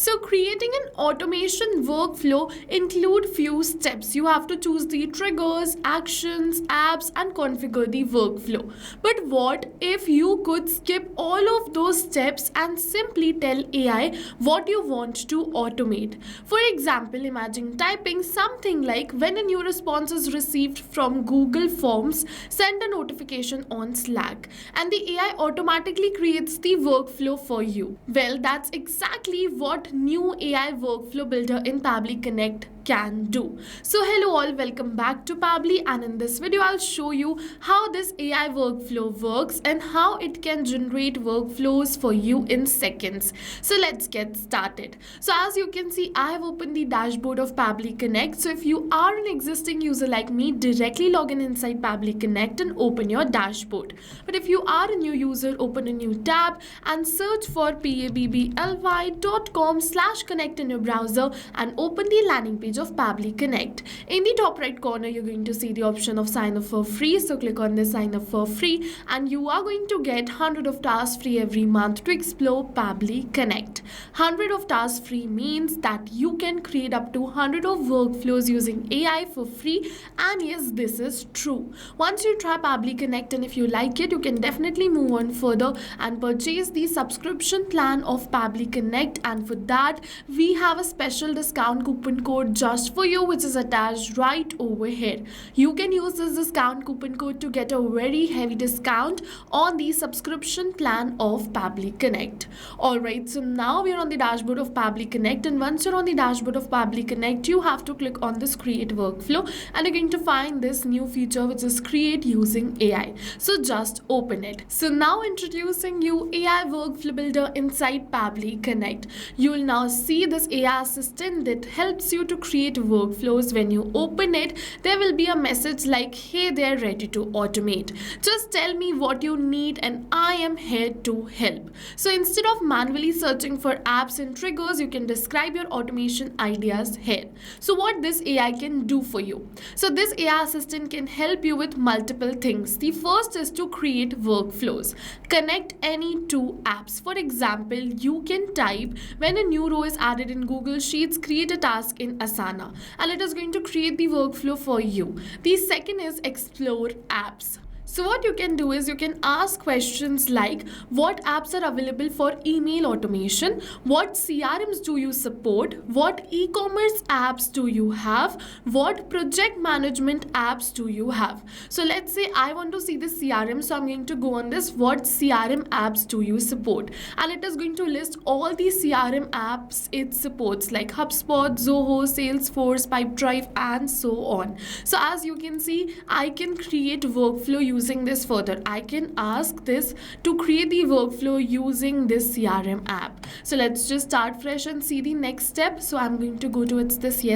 So creating an automation workflow include few steps. You have to choose the triggers, actions, apps and configure the workflow. But what if you could skip all of those steps and simply tell AI what you want to automate? For example, imagine typing something like, when a new response is received from Google Forms, send a notification on Slack, and the AI automatically creates the workflow for you. Well, that's exactly what new AI workflow builder in Pabbly Connect can do. So hello all, welcome back to Pabbly, and in this video I'll show you how this AI workflow works and how it can generate workflows for you in seconds. So let's get started. So as you can see, I have opened the dashboard of Pabbly Connect. So if you are an existing user like me, directly log in inside Pabbly Connect and open your dashboard. But if you are a new user, open a new tab and search for pabbly.com/connect in your browser and open the landing page of Pabbly Connect. In the top right corner, you're going to see the option of sign up for free. So click on this sign up for free and you are going to get 100 of tasks free every month to explore Pabbly Connect. 100 of tasks free means that you can create up to 100 of workflows using AI for free, and yes, this is true. Once you try Pabbly Connect and if you like it, you can definitely move on further and purchase the subscription plan of Pabbly Connect, and for that we have a special discount coupon code just for you, which is attached right over here. You can use this discount coupon code to get a very heavy discount on the subscription plan of Pabbly Connect. Alright, so now we are on the dashboard of Pabbly Connect, and once you're on the dashboard of Pabbly Connect, you have to click on this create workflow and you're going to find this new feature which is create using AI. So just open it. So now introducing you AI workflow builder inside Pabbly Connect. You will now see this AI assistant that helps you to create workflows. When you open it, there will be a message like, hey, they're ready to automate. Just tell me what you need and I am here to help. So instead of manually searching for apps and triggers, you can describe your automation ideas here. So what this AI can do for you? So this AI assistant can help you with multiple things. The first is to create workflows. Connect any two apps. For example, you can type, when a new row is added in Google Sheets, create a task in Asana, and it is going to create the workflow for you. The second is explore apps. So what you can do is you can ask questions like, what apps are available for email automation? What CRMs do you support? What e-commerce apps do you have? What project management apps do you have? So let's say I want to see the CRM. So I'm going to go on this, what CRM apps do you support? And it is going to list all the CRM apps it supports like HubSpot, Zoho, Salesforce, Pipedrive and so on. So as you can see, I can create workflow using this further. I can ask this to create the workflow using this CRM app. So let's just start fresh and see the next step. So I'm going to go to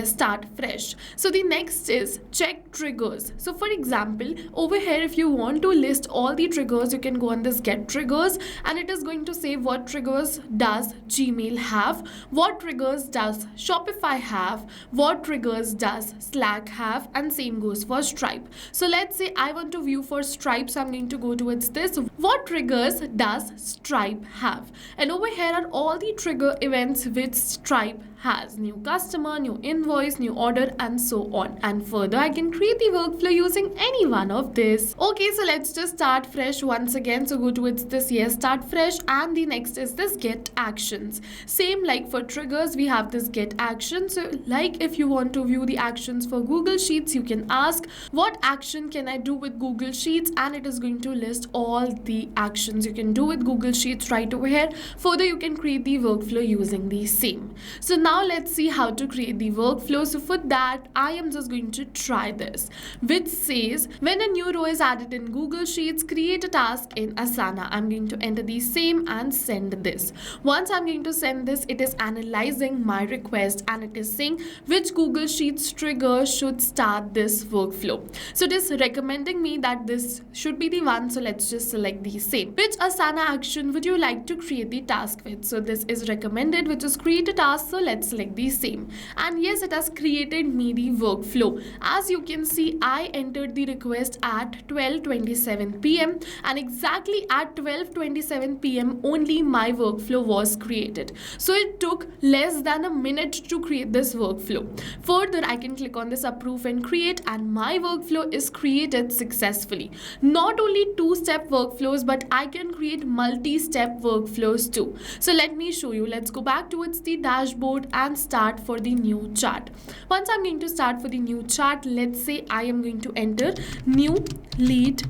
start fresh. So the next is check triggers. So for example, over here, if you want to list all the triggers, you can go on this get triggers and it is going to say what triggers does Gmail have, what triggers does Shopify have, what triggers does Slack have, and same goes for Stripe. So let's say I want to view for Stripe, so I'm going to go towards this. What triggers does Stripe have? And over here are all the trigger events which Stripe has: new customer, new invoice, new order, and so on. And further, I can create the workflow using any one of this. Okay, so let's just start fresh once again. So go towards this start fresh, and the next is this get actions. Same like for triggers, we have this get action. So like if you want to view the actions for Google Sheets, you can ask what action can I do with Google Sheets, and it is going to list all the actions you can do with Google Sheets right over here. Further, you can create the workflow using the same. So now let's see how to create the workflow. So for that, I am just going to try this, which says, when a new row is added in Google Sheets, create a task in Asana. I'm going to enter the same and send this. Once I'm going to send this, it is analyzing my request and it is saying which Google Sheets trigger should start this workflow. So it is recommending me that this this should be the one, so let's just select the same. Which Asana action would you like to create the task with? So this is recommended, which is create a task, so let's select the same. And yes, it has created me the workflow. As you can see, I entered the request at 12:27 p.m. and exactly at 12:27 p.m. only my workflow was created. So it took less than a minute to create this workflow. Further, I can click on this approve and create, and my workflow is created successfully. Not only two-step workflows, but I can create multi-step workflows too. So let me show you. Let's go back towards the dashboard and start for the new chart. Once I'm going to start for the new chart, let's say I am going to enter new lead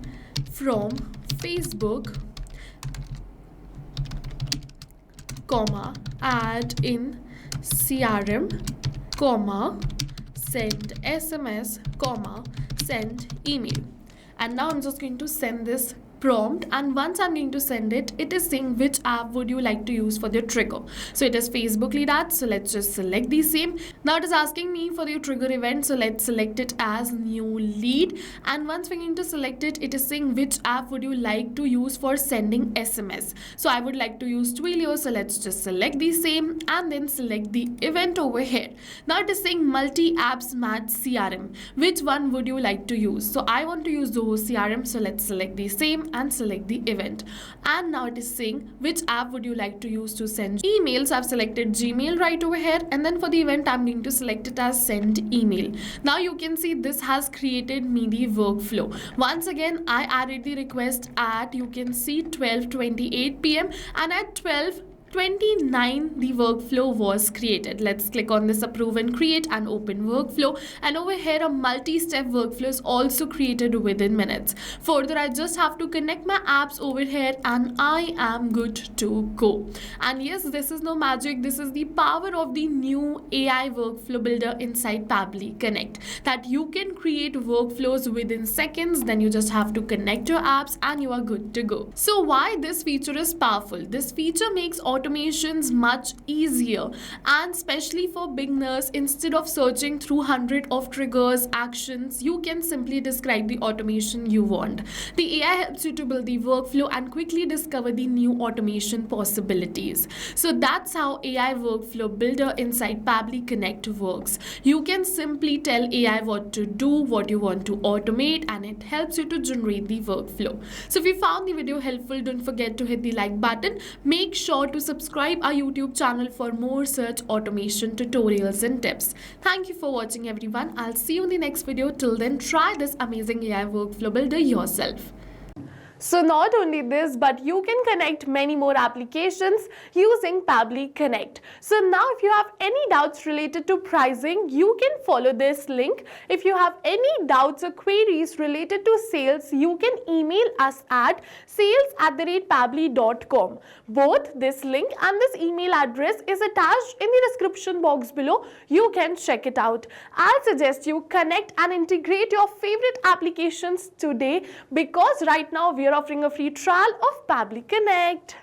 from Facebook, comma, add in CRM, comma, send SMS, comma, send email. And now I'm just going to send this prompt, and once I'm going to send it, it is saying which app would you like to use for the trigger. So it is Facebook lead ads, so let's just select the same. Now it is asking me for the trigger event, so let's select it as new lead, and once we're going to select it, it is saying which app would you like to use for sending SMS. So I would like to use Twilio, so let's just select the same and then select the event over here. Now it is saying multi apps match CRM, which one would you like to use? So I want to use Zoho CRM, so let's select the same and select the event. And now it is saying which app would you like to use to send emails. I've selected Gmail right over here, and then for the event I'm going to select it as send email. Now you can see this has created me the workflow. Once again, I added the request at, you can see, 12:28 p.m. and at 12:29 the workflow was created. Let's click on this approve and create and open workflow, and over here a multi-step workflow is also created within minutes. Further, I just have to connect my apps over here and I am good to go. And yes, this is no magic, this is the power of the new AI workflow builder inside Pabbly Connect, that you can create workflows within seconds. Then you just have to connect your apps and you are good to go. So why this feature is powerful? This feature makes automations much easier, and especially for beginners, instead of searching through hundreds of triggers, actions, you can simply describe the automation you want. The AI helps you to build the workflow and quickly discover the new automation possibilities. So that's how AI workflow builder inside Pabbly Connect works. You can simply tell AI what to do, what you want to automate, and it helps you to generate the workflow. So if you found the video helpful, don't forget to hit the like button. Make sure to subscribe our YouTube channel for more such automation tutorials and tips. Thank you for watching, everyone. I'll see you in the next video. Till then, try this amazing AI workflow builder yourself. So not only this, but you can connect many more applications using Pabbly Connect. So now if you have any doubts related to pricing, you can follow this link. If you have any doubts or queries related to sales, you can email us at sales@pabbly.com. Both this link and this email address is attached in the description box below. You can check it out. I'll suggest you connect and integrate your favorite applications today, because right now we are offering a free trial of Pabbly Connect.